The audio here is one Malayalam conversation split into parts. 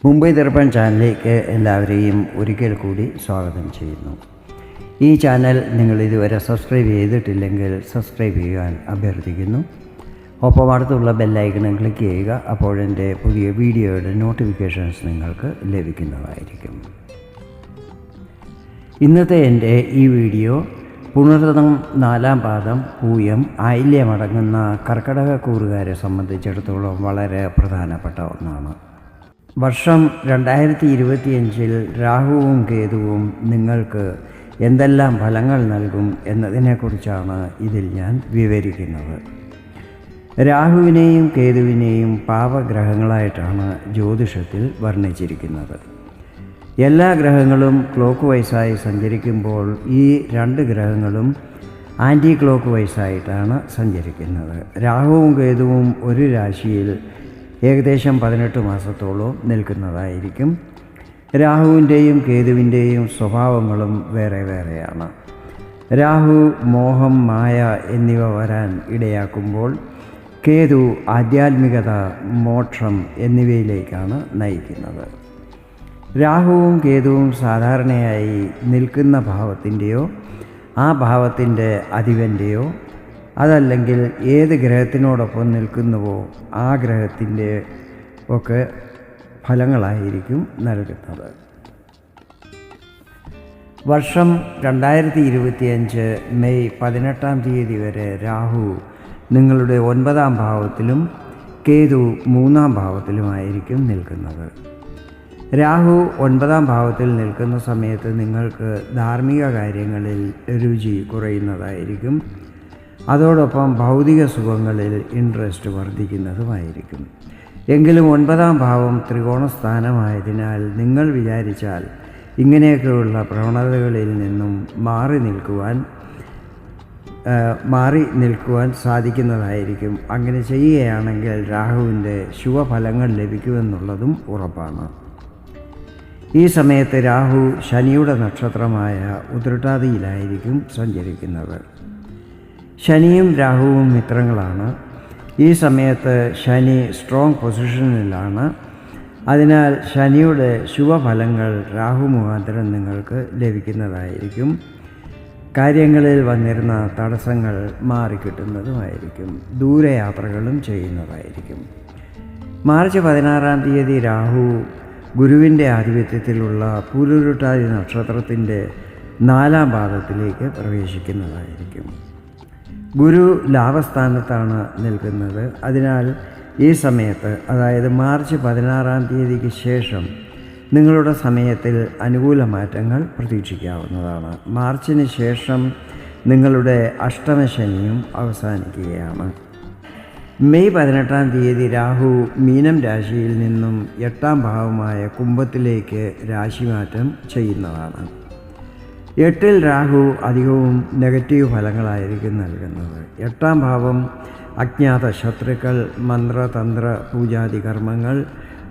മുംബൈ ദർപ്പൺ ചാനലിലേക്ക് എല്ലാവരെയും ഒരിക്കൽ കൂടി സ്വാഗതം ചെയ്യുന്നു. ഈ ചാനൽ നിങ്ങൾ ഇതുവരെ സബ്സ്ക്രൈബ് ചെയ്തിട്ടില്ലെങ്കിൽ സബ്സ്ക്രൈബ് ചെയ്യാൻ അഭ്യർത്ഥിക്കുന്നു. ഒപ്പം അടുത്തുള്ള ബെല്ലൈക്കണും ക്ലിക്ക് ചെയ്യുക. അപ്പോഴെൻ്റെ പുതിയ വീഡിയോയുടെ നോട്ടിഫിക്കേഷൻസ് നിങ്ങൾക്ക് ലഭിക്കുന്നതായിരിക്കും. ഇന്നത്തെ എൻ്റെ ഈ വീഡിയോ പുണർതം 4-ാം പാദം പൂയം ആയില്യമടങ്ങുന്ന കർക്കിടകക്കൂറുകാരെ സംബന്ധിച്ചിടത്തോളം വളരെ പ്രധാനപ്പെട്ട ഒന്നാണ്. വർഷം 2025 രാഹുവും കേതുവും നിങ്ങൾക്ക് എന്തെല്ലാം ഫലങ്ങൾ നൽകും എന്നതിനെക്കുറിച്ചാണ് ഇതിൽ ഞാൻ വിവരിക്കുന്നത്. രാഹുവിനെയും കേതുവിനെയും പാപഗ്രഹങ്ങളായിട്ടാണ് ജ്യോതിഷത്തിൽ വർണ്ണിച്ചിരിക്കുന്നത്. എല്ലാ ഗ്രഹങ്ങളും ക്ലോക്ക് വൈസായി സഞ്ചരിക്കുമ്പോൾ ഈ രണ്ട് ഗ്രഹങ്ങളും ആൻറ്റി ക്ലോക്ക് വൈസായിട്ടാണ് സഞ്ചരിക്കുന്നത്. രാഹുവും കേതുവും ഒരു രാശിയിൽ ഏകദേശം 18 മാസത്തോളം നിൽക്കുന്നതായിരിക്കും. രാഹുവിൻ്റെയും കേതുവിൻ്റെയും സ്വഭാവങ്ങളും വേറെ വേറെയാണ്. രാഹു മോഹം, മായ എന്നിവ വരാൻ ഇടയാക്കുമ്പോൾ കേതു ആധ്യാത്മികത, മോക്ഷം എന്നിവയിലേക്കാണ് നയിക്കുന്നത്. രാഹുവും കേതുവും സാധാരണയായി നിൽക്കുന്ന ഭാവത്തിൻ്റെയോ ആ ഭാവത്തിൻ്റെ അധിപൻ്റെയോ അതല്ലെങ്കിൽ ഏത് ഗ്രഹത്തിനോടൊപ്പം നിൽക്കുന്നുവോ ആ ഗ്രഹത്തിൻ്റെ ഒക്കെ ഫലങ്ങളായിരിക്കും നൽകുന്നത്. വർഷം 2025 മെയ് 18-ാം തീയതി വരെ രാഹു നിങ്ങളുടെ 9-ാം ഭാവത്തിലും കേതു 3-ാം ഭാവത്തിലുമായിരിക്കും നിൽക്കുന്നത്. രാഹു 9-ാം ഭാവത്തിൽ നിൽക്കുന്ന സമയത്ത് നിങ്ങൾക്ക് ധാർമ്മിക കാര്യങ്ങളിൽ രുചി കുറയുന്നതായിരിക്കും. അതോടൊപ്പം ഭൗതിക സുഖങ്ങളിൽ ഇൻട്രസ്റ്റ് വർദ്ധിക്കുന്നതുമായിരിക്കും. എങ്കിലും 9-ാം ഭാവം ത്രികോണസ്ഥാനമായതിനാൽ നിങ്ങൾ വിചാരിച്ചാൽ ഇങ്ങനെയൊക്കെയുള്ള പ്രവണതകളിൽ നിന്നും മാറി നിൽക്കുവാൻ സാധിക്കുന്നതായിരിക്കും. അങ്ങനെ ചെയ്യുകയാണെങ്കിൽ രാഹുവിൻ്റെ ശുഭഫലങ്ങൾ ലഭിക്കുമെന്നുള്ളതും ഉറപ്പാണ്. ഈ സമയത്ത് രാഹു ശനിയുടെ നക്ഷത്രമായ ഉത്രട്ടാതിയിലായിരിക്കും സഞ്ചരിക്കുന്നത്. ശനിയും രാഹുവും മിത്രങ്ങളാണ്. ഈ സമയത്ത് ശനി സ്ട്രോങ് പൊസിഷനിലാണ്. അതിനാൽ ശനിയുടെ ശുഭഫലങ്ങൾ രാഹു മുഖാന്തരം നിങ്ങൾക്ക് ലഭിക്കുന്നതായിരിക്കും. കാര്യങ്ങളിൽ വന്നിരുന്ന തടസ്സങ്ങൾ മാറിക്കിട്ടുന്നതുമായിരിക്കും. ദൂരയാത്രകളും ചെയ്യുന്നതായിരിക്കും. മാർച്ച് 16-ാം തീയതി രാഹു ഗുരുവിൻ്റെ ആധിപത്യത്തിലുള്ള പൂരുരുട്ടാതി നക്ഷത്രത്തിൻ്റെ 4-ാം പാദത്തിലേക്ക് പ്രവേശിക്കുന്നതായിരിക്കും. ഗുരു ലാഭസ്ഥാനത്താണ് നിൽക്കുന്നത്. അതിനാൽ ഈ സമയത്ത്, അതായത് മാർച്ച് 16-ാം തീയതിക്ക് ശേഷം നിങ്ങളുടെ സമയത്തിൽ അനുകൂല മാറ്റങ്ങൾ പ്രതീക്ഷിക്കാവുന്നതാണ്. മാർച്ചിന് ശേഷം നിങ്ങളുടെ അഷ്ടമശനിയും അവസാനിക്കുകയാണ്. മെയ് 18-ാം തീയതി രാഹു മീനം രാശിയിൽ നിന്നും 8-ാം ഭാവമായ കുംഭത്തിലേക്ക് രാശിമാറ്റം ചെയ്യുന്നതാണ്. 8-ൽ രാഹു അധികവും നെഗറ്റീവ് ഫലങ്ങളായിരിക്കും നൽകുന്നത്. 8-ാം ഭാവം അജ്ഞാത ശത്രുക്കൾ, മന്ത്രതന്ത്ര പൂജാതി കർമ്മങ്ങൾ,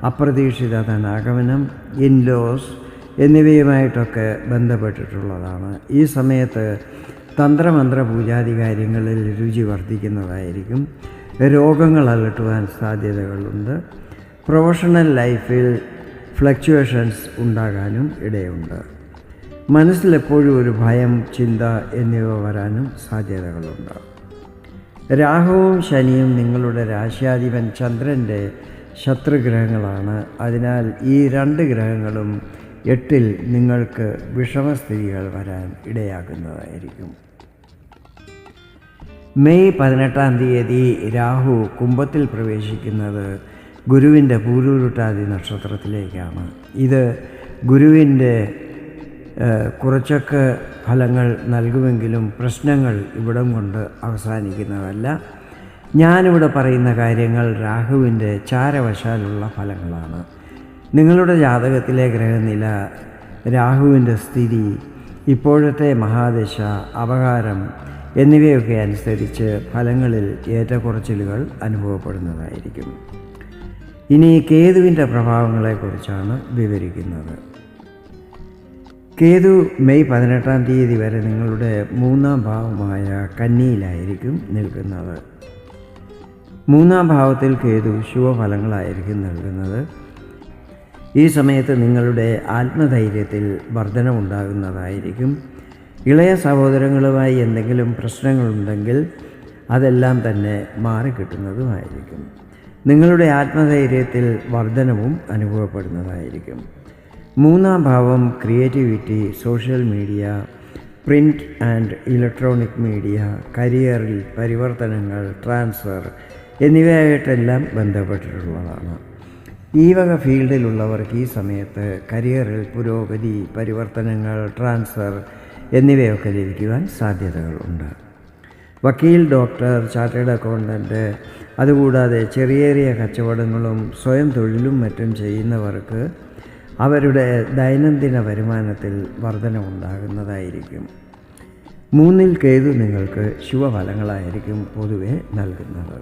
അപ്രതീക്ഷിത ധനാഗമനം, ഇൻലോസ് എന്നിവയുമായിട്ടൊക്കെ ബന്ധപ്പെട്ടിട്ടുള്ളതാണ്. ഈ സമയത്ത് തന്ത്രമന്ത്ര പൂജാതി കാര്യങ്ങളിൽ രുചി വർദ്ധിക്കുന്നതായിരിക്കും. രോഗങ്ങൾ അലട്ടുവാൻ സാധ്യതകളുണ്ട്. പ്രൊഫഷണൽ ലൈഫിൽ ഫ്ലക്ച്വേഷൻസ് ഉണ്ടാകാനും ഇടയുണ്ട്. മനസ്സിലെപ്പോഴും ഒരു ഭയം, ചിന്ത എന്നിവ വരാനും സാധ്യതകളുണ്ട്. രാഹുവും ശനിയും നിങ്ങളുടെ രാശ്യാധിപൻ ചന്ദ്രൻ്റെ ശത്രുഗ്രഹങ്ങളാണ്. അതിനാൽ ഈ രണ്ട് ഗ്രഹങ്ങളും 8-ൽ നിങ്ങൾക്ക് വിഷമസ്ഥിതികൾ വരാൻ ഇടയാക്കുന്നതായിരിക്കും. മെയ് 18-ാം തീയതി രാഹു കുംഭത്തിൽ പ്രവേശിക്കുന്നത് ഗുരുവിൻ്റെ പൂരുരുട്ടാതി നക്ഷത്രത്തിലേക്കാണ്. ഇത് ഗുരുവിൻ്റെ കുറച്ചൊക്കെ ഫലങ്ങൾ നൽകുമെങ്കിലും പ്രശ്നങ്ങൾ ഇവിടം കൊണ്ട് അവസാനിക്കുന്നതല്ല. ഞാനിവിടെ പറയുന്ന കാര്യങ്ങൾ രാഹുവിൻ്റെ ചാരവശാലുള്ള ഫലങ്ങളാണ്. നിങ്ങളുടെ ജാതകത്തിലെ ഗ്രഹനില, രാഹുവിൻ്റെ സ്ഥിതി, ഇപ്പോഴത്തെ മഹാദശ, അപകാരം എന്നിവയൊക്കെ അനുസരിച്ച് ഫലങ്ങളിൽ ഏറ്റക്കുറച്ചിലുകൾ അനുഭവപ്പെടുന്നതായിരിക്കും. ഇനി കേതുവിൻ്റെ പ്രഭാവങ്ങളെക്കുറിച്ചാണ് വിവരിക്കുന്നത്. കേതു മെയ് 18-ാം തീയതി വരെ നിങ്ങളുടെ 3-ാം ഭാവമായ കന്നിയിലായിരിക്കും നിൽക്കുന്നത്. 3-ാം ഭാവത്തിൽ കേതു ശുഭഫലങ്ങളായിരിക്കും നൽകുന്നത്. ഈ സമയത്ത് നിങ്ങളുടെ ആത്മധൈര്യത്തിൽ വർധനവുണ്ടാകുന്നതായിരിക്കും. ഇളയ സഹോദരങ്ങളുമായി എന്തെങ്കിലും പ്രശ്നങ്ങളുണ്ടെങ്കിൽ അതെല്ലാം തന്നെ മാറിക്കിട്ടുന്നതുമായിരിക്കും. നിങ്ങളുടെ ആത്മധൈര്യത്തിൽ വർധനവും അനുഭവപ്പെടുന്നതായിരിക്കും. 3-ാം ഭാവം creativity, social media, print and electronic media, കരിയറിൽ പരിവർത്തനങ്ങൾ, ട്രാൻസ്ഫർ എന്നിവയായിട്ടെല്ലാം ബന്ധപ്പെട്ടിട്ടുള്ളതാണ്. ഈ വക ഫീൽഡിലുള്ളവർക്ക് ഈ സമയത്ത് കരിയറിൽ പുരോഗതി, പരിവർത്തനങ്ങൾ, ട്രാൻസ്ഫർ എന്നിവയൊക്കെ ലഭിക്കുവാൻ സാധ്യതകളുണ്ട്. വക്കീൽ, ഡോക്ടർ, ചാർട്ടേഡ് അക്കൗണ്ടൻറ്റ്, അതുകൂടാതെ ചെറിയ കച്ചവടങ്ങളും സ്വയം തൊഴിലും മറ്റും ചെയ്യുന്നവർക്ക് അവരുടെ ദൈനംദിന വരുമാനത്തിൽ വർധനവുണ്ടാകുന്നതായിരിക്കും. 3-ൽ കേതു നിങ്ങൾക്ക് ശുഭഫലങ്ങളായിരിക്കും പൊതുവെ നൽകുന്നത്.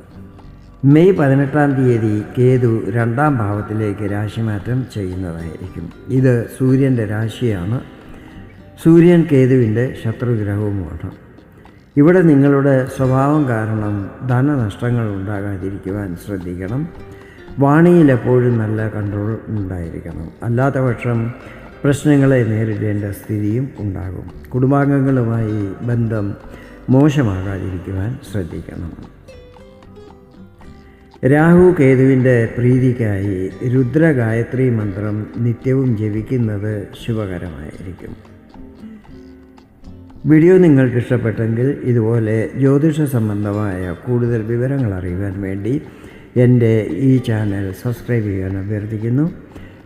മെയ് 18-ാം തീയതി കേതു 2-ാം ഭാവത്തിലേക്ക് രാശിമാറ്റം ചെയ്യുന്നതായിരിക്കും. ഇത് സൂര്യൻ്റെ രാശിയാണ്. സൂര്യൻ കേതുവിൻ്റെ ശത്രുഗ്രഹവുമാണ്. ഇവിടെ നിങ്ങളുടെ സ്വഭാവം കാരണം ധനനഷ്ടങ്ങൾ ഉണ്ടാകാതിരിക്കുവാൻ ശ്രദ്ധിക്കണം. വാണിയിൽ എപ്പോഴും നല്ല കൺട്രോൾ ഉണ്ടായിരിക്കണം. അല്ലാത്തപക്ഷം പ്രശ്നങ്ങളെ നേരിടേണ്ട സ്ഥിതിയും ഉണ്ടാകും. കുടുംബാംഗങ്ങളുമായി ബന്ധം മോശമാകാതിരിക്കുവാൻ ശ്രദ്ധിക്കണം. രാഹു കേതുവിൻ്റെ പ്രീതിക്കായി രുദ്രഗായത്രി മന്ത്രം നിത്യവും ജപിക്കുന്നത് ശുഭകരമായിരിക്കും. വീഡിയോ നിങ്ങൾക്ക് ഇഷ്ടപ്പെട്ടെങ്കിൽ ഇതുപോലെ ജ്യോതിഷ സംബന്ധമായ കൂടുതൽ വിവരങ്ങൾ അറിയുവാൻ വേണ്ടി എൻ്റെ ഈ ചാനൽ സബ്സ്ക്രൈബ് ചെയ്യാൻ അഭ്യർത്ഥിക്കുന്നു.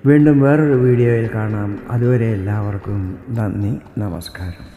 വീണ്ടും വേറൊരു വീഡിയോയിൽ കാണാം. അതുവരെ എല്ലാവർക്കും നന്ദി, നമസ്കാരം.